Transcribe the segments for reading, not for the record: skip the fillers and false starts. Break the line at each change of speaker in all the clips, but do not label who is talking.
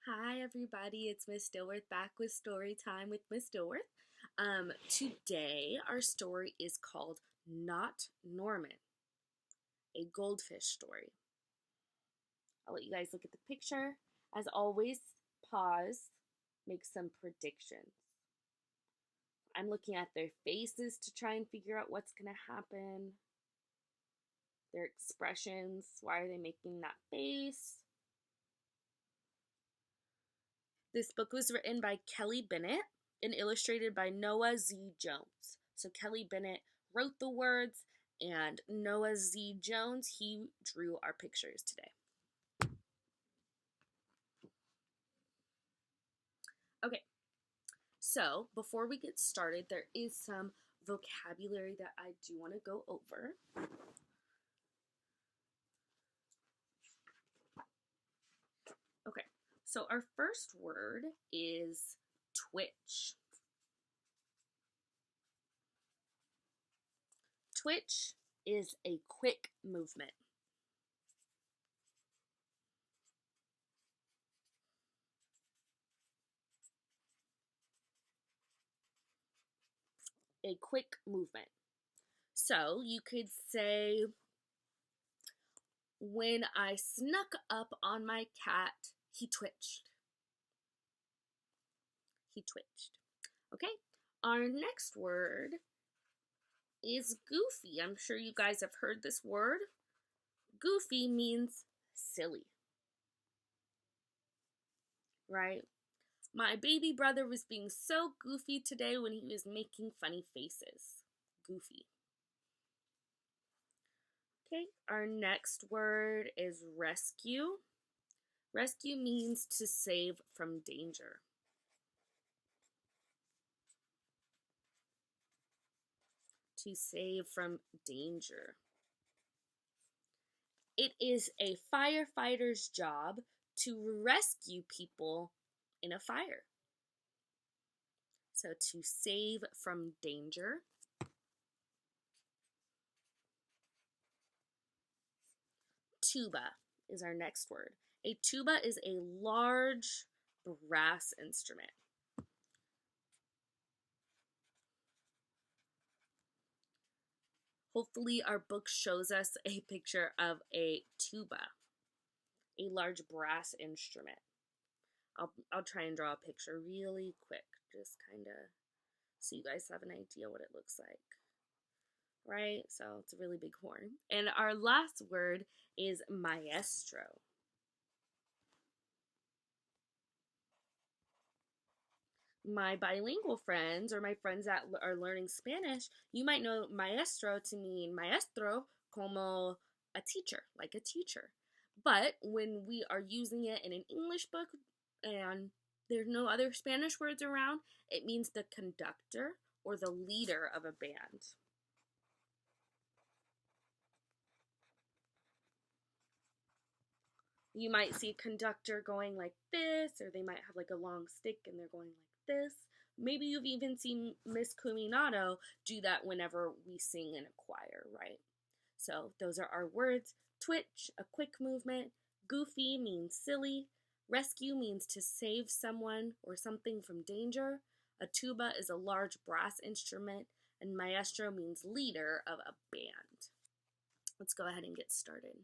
Hi everybody, it's Miss Dilworth back with story time with Miss Dilworth. Today our story is called Not Norman, a goldfish story. I'll let you guys look at the picture. As always, pause, make some predictions. I'm looking at their faces to try and figure out what's going to happen. Their expressions, why are they making that face? This book was written by Kelly Bennett and illustrated by Noah Z. Jones. So Kelly Bennett wrote the words, and Noah Z. Jones, he drew our pictures today. Okay, so before we get started, there is some vocabulary that I do want to go over. Okay, so our first word is twitch. Twitch is a quick movement. A quick movement. So you could say, when I snuck up on my cat, he twitched. He twitched. Okay, our next word is goofy. I'm sure you guys have heard this word. Goofy means silly, right? My baby brother was being so goofy today when he was making funny faces. Goofy. Okay, our next word is rescue. Rescue means to save from danger. To save from danger. It is a firefighter's job to rescue people in a fire. So to save from danger. Tuba is our next word. A tuba is a large brass instrument. Hopefully our book shows us a picture of a tuba, a large brass instrument. I'll try and draw a picture really quick, just kind of so you guys have an idea what it looks like. Right? So it's a really big horn. And our last word is maestro. My bilingual friends or my friends that are learning Spanish, you might know maestro to mean maestro como a teacher, like a teacher. But when we are using it in an English book and there's no other Spanish words around, it means the conductor or the leader of a band. You might see a conductor going like this, or they might have like a long stick and they're going like this. Maybe you've even seen Miss Cuminato do that whenever we sing in a choir, right? So those are our words. Twitch, a quick movement. Goofy means silly. Rescue means to save someone or something from danger. A tuba is a large brass instrument. And maestro means leader of a band. Let's go ahead and get started.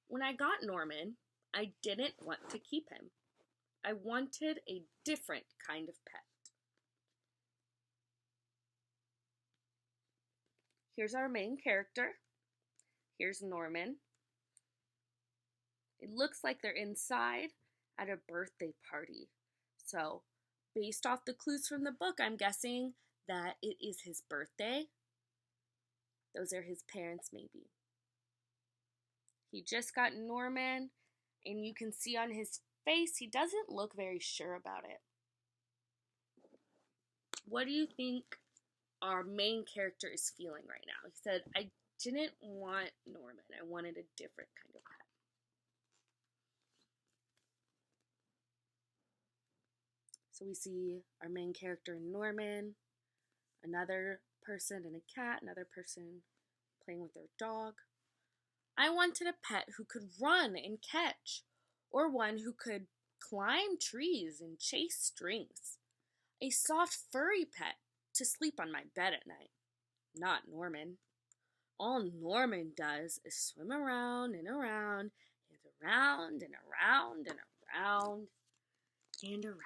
When I got Norman, I didn't want to keep him. I wanted a different kind of pet. Here's our main character. Here's Norman. It looks like they're inside at a birthday party. So, based off the clues from the book, I'm guessing that it is his birthday. Those are his parents, maybe. He just got Norman, and you can see on his face, he doesn't look very sure about it. What do you think our main character is feeling right now? He said, I didn't want Norman. I wanted a different kind of pet. So we see our main character, Norman, another person and a cat, another person playing with their dog. I wanted a pet who could run and catch, or one who could climb trees and chase strings. A soft, furry pet to sleep on my bed at night. Not Norman. All Norman does is swim around and around and around and around and around and around.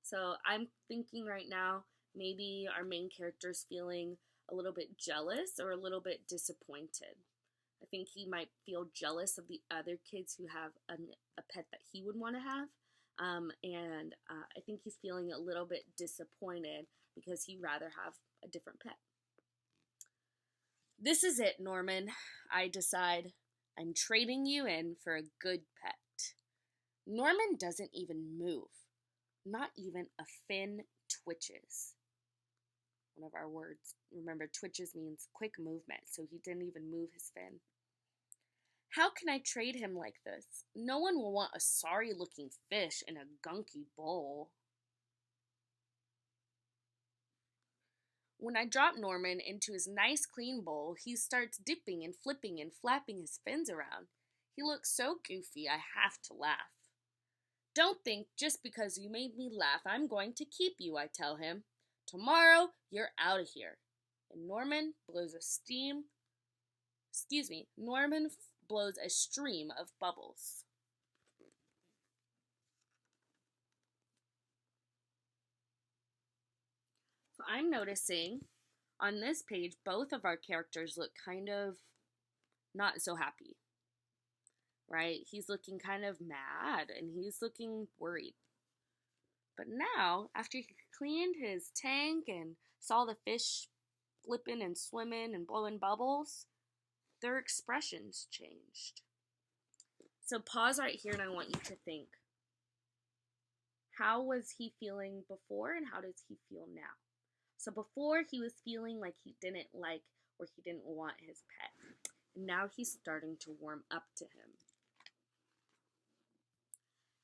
So I'm thinking right now, maybe our main character's feeling a little bit jealous or a little bit disappointed. I think he might feel jealous of the other kids who have a pet that he would want to have. And I think he's feeling a little bit disappointed because he'd rather have a different pet. This is it, Norman. I decide I'm trading you in for a good pet. Norman doesn't even move. Not even a fin twitches. One of our words, remember, twitches means quick movement, so he didn't even move his fin. How can I trade him like this? No one will want a sorry-looking fish in a gunky bowl. When I drop Norman into his nice clean bowl, he starts dipping and flipping and flapping his fins around. He looks so goofy, I have to laugh. Don't think just because you made me laugh I'm going to keep you, I tell him. Tomorrow, you're out of here. And Norman blows a stream of bubbles. So I'm noticing on this page, both of our characters look kind of not so happy, right? He's looking kind of mad and he's looking worried. But now, after he cleaned his tank and saw the fish flipping and swimming and blowing bubbles, their expressions changed. So pause right here and I want you to think. How was he feeling before and how does he feel now? So before he was feeling like he didn't like or he didn't want his pet. And now he's starting to warm up to him.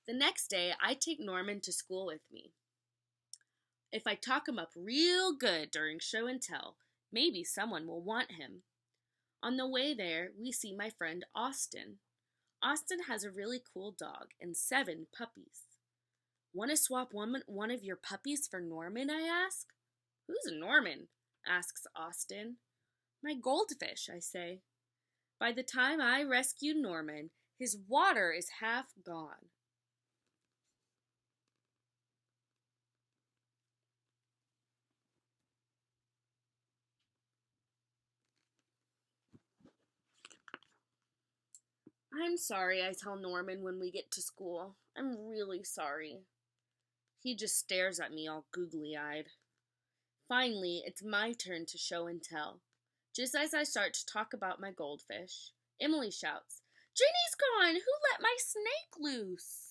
The next day, I take Norman to school with me. If I talk him up real good during show and tell, maybe someone will want him. On the way there, we see my friend Austin. Austin has a really cool dog and 7 puppies. Want to swap one of your puppies for Norman, I ask? Who's Norman? Asks Austin. My Goldfish, I say. By the time I rescue Norman, his water is half gone. I'm sorry, I tell Norman when we get to school. I'm really sorry. He just stares at me all googly-eyed. Finally, it's my turn to show and tell. Just as I start to talk about my Goldfish, Emily shouts, Ginny's gone! Who let my snake loose?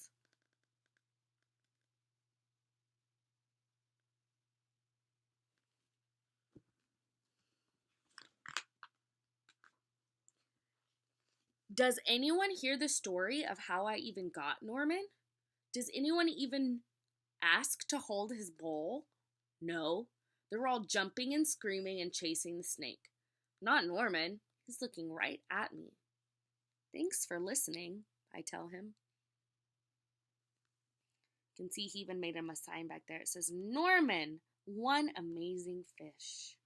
Does anyone hear the story of how I even got Norman? Does anyone even ask to hold his bowl? No. They're all jumping and screaming and chasing the snake. Not Norman. He's looking right at me. Thanks for listening, I tell him. You can see he even made him a sign back there. It says, Norman, one amazing fish.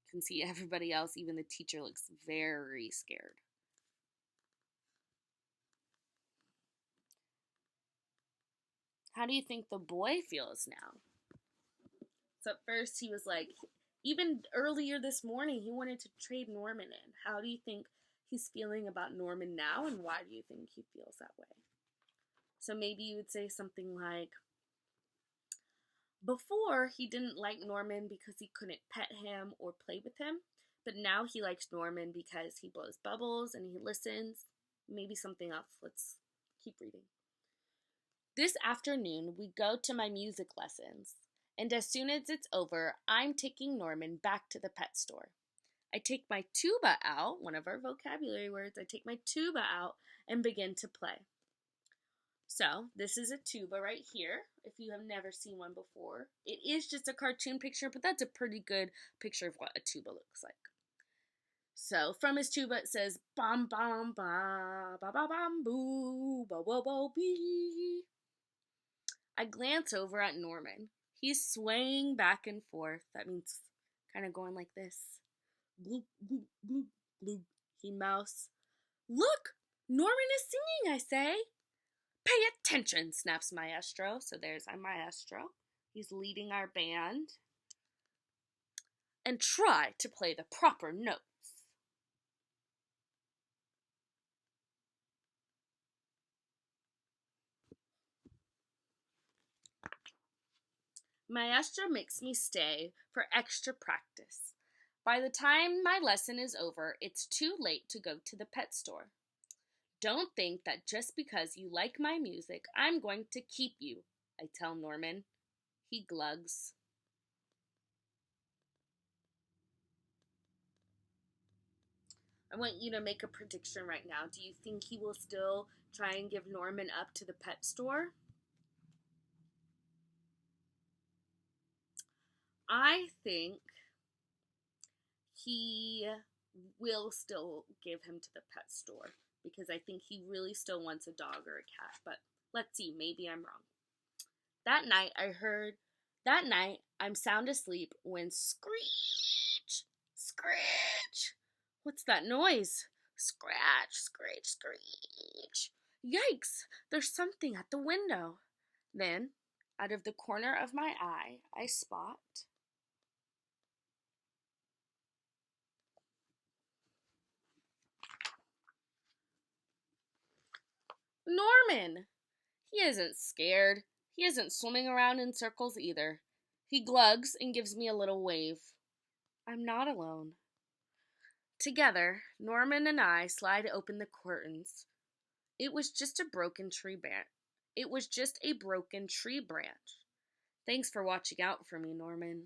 You can see everybody else, even the teacher, looks very scared. How do you think the boy feels now? So at first he was like, even earlier this morning, he wanted to trade Norman in. How do you think he's feeling about Norman now, and why do you think he feels that way? So maybe you would say something like, before he didn't like Norman because he couldn't pet him or play with him, but now he likes Norman because he blows bubbles and he listens. Maybe something else. Let's keep reading. This afternoon, we go to my music lessons, and as soon as it's over, I'm taking Norman back to the pet store. I take my tuba out, one of our vocabulary words, I take my tuba out and begin to play. So, this is a tuba right here, if you have never seen one before. It is just a cartoon picture, but that's a pretty good picture of what a tuba looks like. So, from his tuba it says, bam bam ba, ba ba bam boo, ba ba ba bee. I glance over at Norman. He's swaying back and forth. That means kind of going like this. Bloop, bloop, bloop, bloop. He mouths. Look! Norman is singing, I say. Pay attention, snaps Maestro. So there's our Maestro. He's leading our band. And try to play the proper notes. Maestro makes me stay for extra practice. By the time my lesson is over, it's too late to go to the pet store. Don't think that just because you like my music, I'm going to keep you, I tell Norman. He glugs. I want you to make a prediction right now. Do you think he will still try and give Norman up to the pet store? I think he will still give him to the pet store because I think he really still wants a dog or a cat. But let's see, maybe I'm wrong. That night I'm sound asleep when screech, screech. What's that noise? Scratch, screech, screech. Yikes, there's something at the window. Then, out of the corner of my eye, I spot Norman. He isn't scared. He isn't swimming around in circles either. He glugs and gives me a little wave. I'm not alone. Together, Norman and I slide open the curtains. It was just a broken tree branch. It was just a broken tree branch. Thanks for watching out for me, Norman.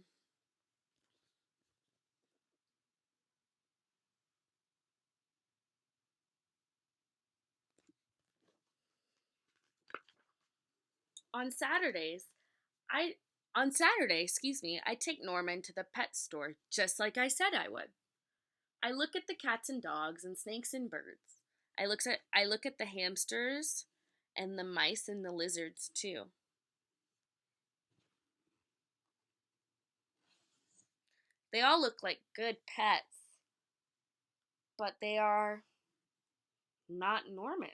On Saturdays, I on Saturday, I take Norman to the pet store just like I said I would. I look at the cats and dogs and snakes and birds. I look at the hamsters and the mice and the lizards too. They all look like good pets, but they are not Norman.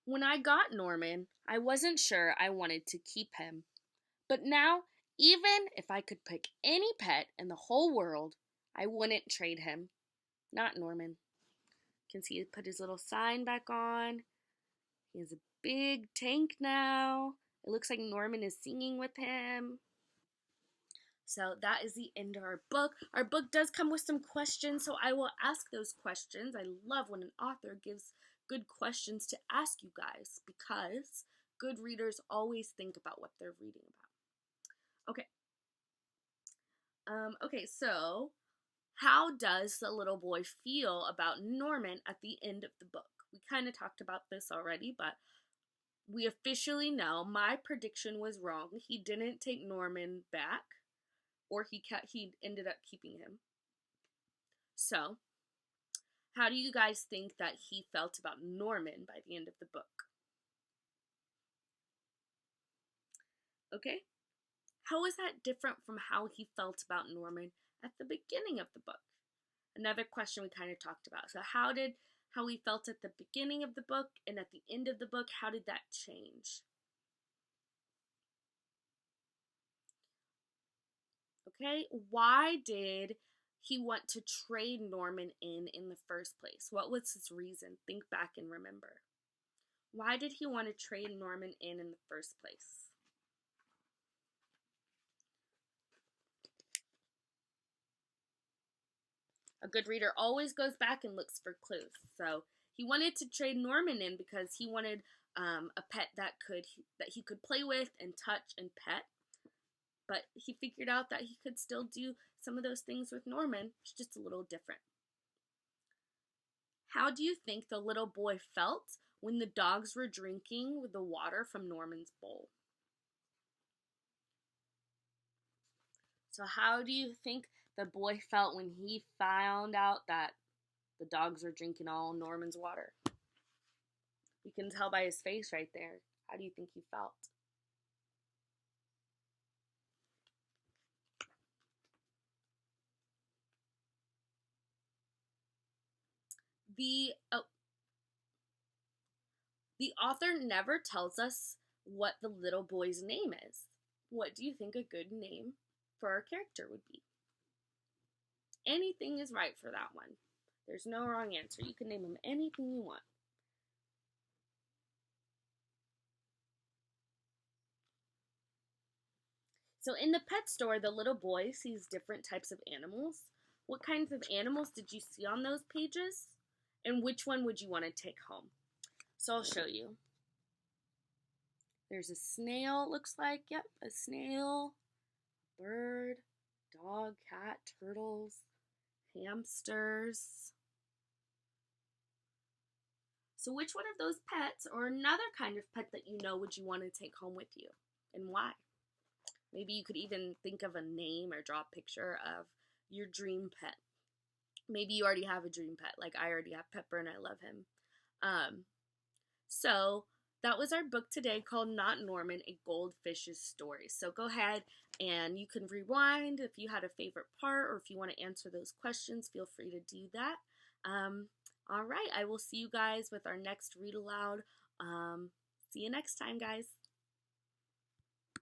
When I got Norman, I wasn't sure I wanted to keep him. But now, even if I could pick any pet in the whole world, I wouldn't trade him. Not Norman. You can see he put his little sign back on. He has a big tank now. It looks like Norman is singing with him. So that is the end of our book. Our book does come with some questions, so I will ask those questions. I love when an author gives good questions to ask you guys because good readers always think about what they're reading about. Okay. So how does the little boy feel about Norman at the end of the book? We kind of talked about this already, but we officially know my prediction was wrong. He didn't take Norman back, or he ended up keeping him. So, how do you guys think that he felt about Norman by the end of the book? Okay? How is that different from how he felt about Norman at the beginning of the book? Another question we kind of talked about. So, how he felt at the beginning of the book and at the end of the book, how did that change? Okay, why did he want to trade Norman in the first place? What was his reason? Think back and remember. Why did he want to trade Norman in the first place? A good reader always goes back and looks for clues. So he wanted to trade Norman in because he wanted a pet that he could play with and touch and pet. But he figured out that he could still do some of those things with Norman, it's just a little different. How do you think the little boy felt when the dogs were drinking the water from Norman's bowl? So how do you think the boy felt when he found out that the dogs were drinking all Norman's water? You can tell by his face right there. How do you think he felt? The oh, the author never tells us what the little boy's name is. What do you think a good name for our character would be? Anything is right for that one. There's no wrong answer. You can name him anything you want. So in the pet store, the little boy sees different types of animals. What kinds of animals did you see on those pages? And which one would you want to take home? So I'll show you. There's a snail, it looks like. Yep, a snail, bird, dog, cat, turtles, hamsters. So which one of those pets or another kind of pet that you know would you want to take home with you and why? Maybe you could even think of a name or draw a picture of your dream pet. Maybe you already have a dream pet, like I already have Pepper and I love him. So that was our book today called Not Norman, A Goldfish's Story. So go ahead and you can rewind if you had a favorite part or if you want to answer those questions, feel free to do that. All right, I will see you guys with our next read aloud. See you next time, guys.